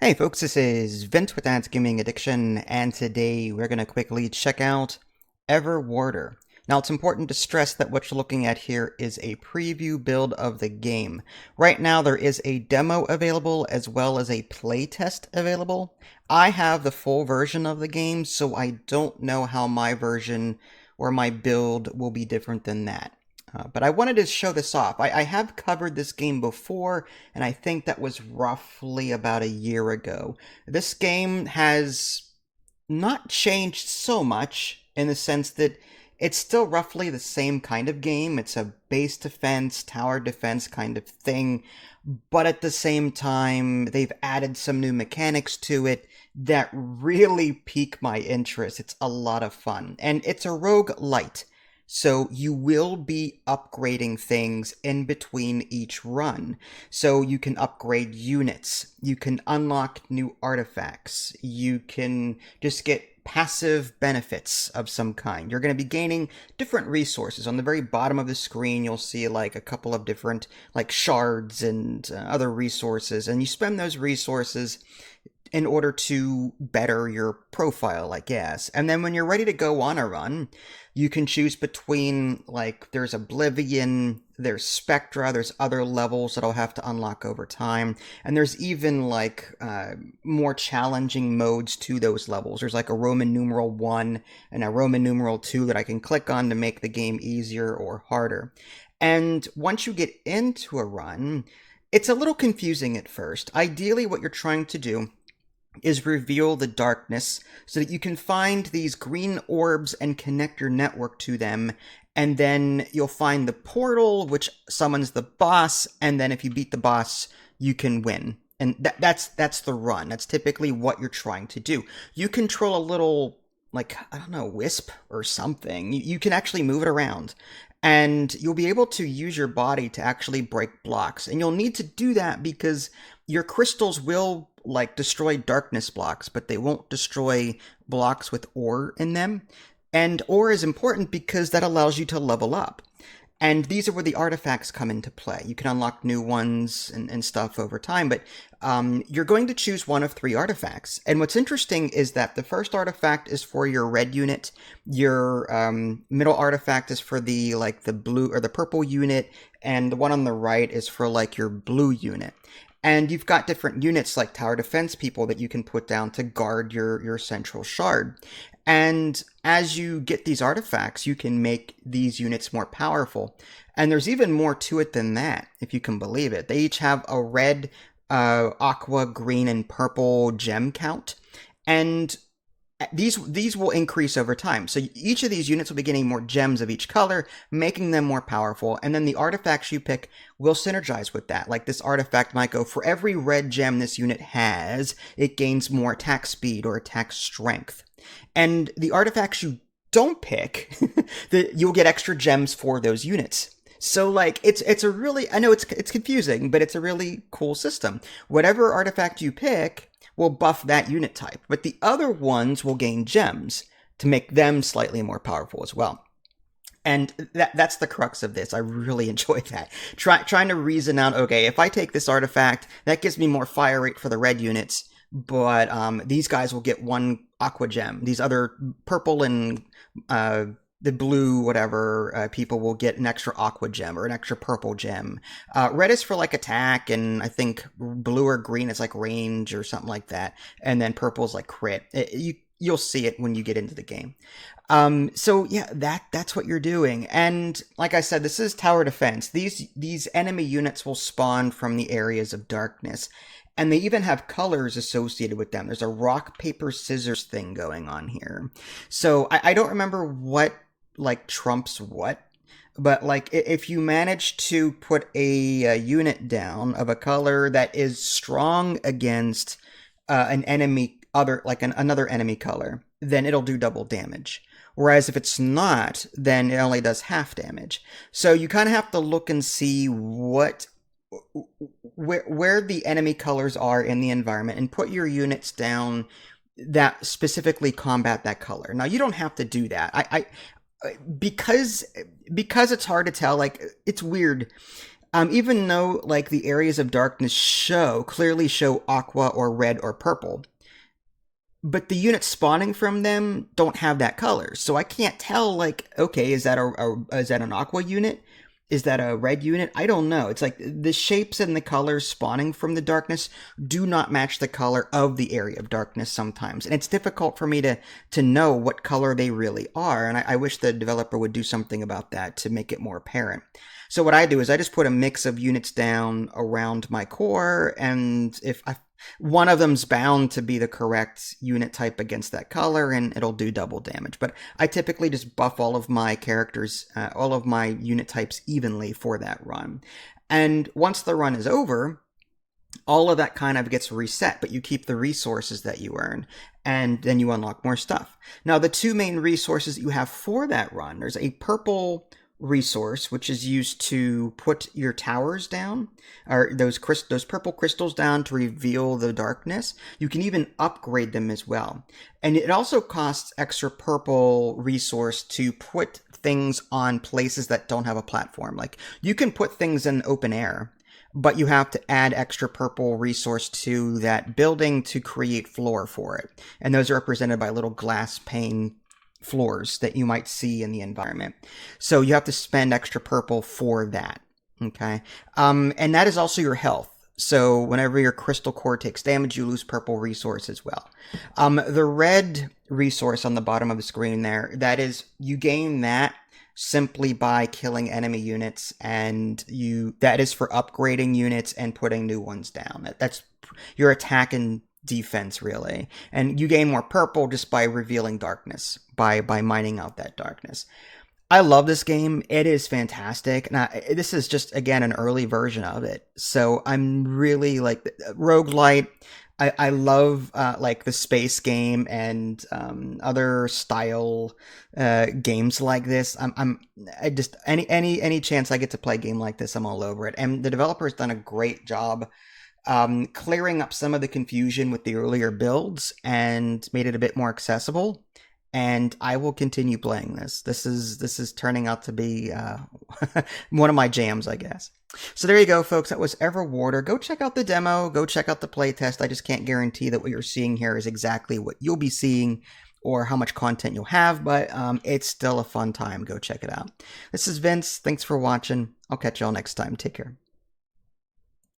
Hey folks, this is Vint with Dad's Gaming Addiction, and today we're going to quickly check out Everwarder. Now it's important to stress that what you're looking at here is a preview build of the game. Right now there is a demo available as well as a playtest available. I have the full version of the game, so I don't know how my version or my build will be different than that. But I wanted to show this off. I have covered this game before, and I think that was roughly about a year ago. This game has not changed so much in the sense that it's still roughly the same kind of game. It's a base defense, tower defense kind of thing, but at the same time, they've added some new mechanics to it that really pique my interest. It's a lot of fun, and it's a roguelite. So you will be upgrading things in between each run. So you can upgrade units, you can unlock new artifacts, you can just get passive benefits of some kind. You're going to be gaining different resources. On the very bottom of the screen, you'll see like a couple of different like shards and other resources, and you spend those resources in order to better your profile, I guess. And then when you're ready to go on a run, you can choose between, like, there's Oblivion, there's Spectra, there's other levels that I'll have to unlock over time, and there's even, like, more challenging modes to those levels. There's, like, a Roman numeral 1 and a Roman numeral 2 that I can click on to make the game easier or harder. And once you get into a run, it's a little confusing at first. Ideally, what you're trying to do is reveal the darkness so that you can find these green orbs and connect your network to them, and then you'll find the portal which summons the boss, and then if you beat the boss you can win. And that's the run. That's typically what you're trying to do. You control a little, like, I don't know, wisp or something. You can actually move it around, and you'll be able to use your body to actually break blocks, and you'll need to do that because your crystals will, like, destroy darkness blocks, but they won't destroy blocks with ore in them. And ore is important because that allows you to level up. And these are where the artifacts come into play. You can unlock new ones and stuff over time, but you're going to choose one of 3 artifacts. And what's interesting is that the first artifact is for your red unit, your middle artifact is for the, like, the blue or the purple unit, and the one on the right is for, like, your blue unit. And you've got different units like tower defense people that you can put down to guard your central shard. And as you get these artifacts, you can make these units more powerful. And there's even more to it than that, if you can believe it. They each have a red, aqua, green, and purple gem count. And these will increase over time. So each of these units will be getting more gems of each color, making them more powerful. And then the artifacts you pick will synergize with that. Like this artifact might go, for every red gem this unit has, it gains more attack speed or attack strength. And the artifacts you don't pick, you'll get extra gems for those units. So, like, it's a really, I know it's confusing, but it's a really cool system. Whatever artifact you pick will buff that unit type, but the other ones will gain gems to make them slightly more powerful as well. And that's the crux of this. I really enjoy that. Trying to reason out, okay, if I take this artifact, that gives me more fire rate for the red units, but these guys will get 1 aqua gem. These other purple and the blue, whatever, people will get an extra aqua gem or an extra purple gem. Red is for, like, attack, and I think blue or green is like range or something like that. And then purple is like crit. You'll see it when you get into the game. So yeah, that's what you're doing. And like I said, this is tower defense. These enemy units will spawn from the areas of darkness. And they even have colors associated with them. There's a rock, paper, scissors thing going on here. So I don't remember what, like, trumps what, but, like, if you manage to put a unit down of a color that is strong against an enemy, another enemy color, then it'll do double damage. Whereas if it's not, then it only does half damage. So you kind of have to look and see where the enemy colors are in the environment and put your units down that specifically combat that color. Now, you don't have to do that. Because it's hard to tell, like, it's weird. Even though like the areas of darkness clearly show aqua or red or purple, but the units spawning from them don't have that color. So I can't tell, like, okay, is that is that an aqua unit? Is that a red unit? I don't know. It's like the shapes and the colors spawning from the darkness do not match the color of the area of darkness sometimes. And it's difficult for me to know what color they really are. And I wish the developer would do something about that to make it more apparent. So what I do is I just put a mix of units down around my core, and if one of them's bound to be the correct unit type against that color, and it'll do double damage. But I typically just buff all of my characters, all of my unit types evenly for that run. And once the run is over, all of that kind of gets reset, but you keep the resources that you earn, and then you unlock more stuff. Now, the two main resources that you have for that run, there's a purple resource, which is used to put your towers down, or those purple crystals down to reveal the darkness. You can even upgrade them as well. And it also costs extra purple resource to put things on places that don't have a platform. Like, you can put things in open air, but you have to add extra purple resource to that building to create floor for it. And those are represented by little glass pane floors that you might see in the environment. So you have to spend extra purple for that. Okay. And that is also your health. So whenever your crystal core takes damage, you lose purple resource as well. The red resource on the bottom of the screen there, that is, you gain that simply by killing enemy units, and that is for upgrading units and putting new ones down. That's your attack and defense, really. And you gain more purple just by revealing darkness, by mining out that darkness. I love this game. It is fantastic. Now, this is just, again, an early version of it. So I'm really like roguelite. I love like the space game and other style games like this. I just any chance I get to play a game like this, I'm all over it. And the developer has done a great job clearing up some of the confusion with the earlier builds and made it a bit more accessible. And I will continue playing this. This is turning out to be one of my jams, I guess. So there you go, folks. That was Everwarder. Go check out the demo. Go check out the playtest. I just can't guarantee that what you're seeing here is exactly what you'll be seeing or how much content you'll have, but it's still a fun time. Go check it out. This is Vince. Thanks for watching. I'll catch y'all next time. Take care.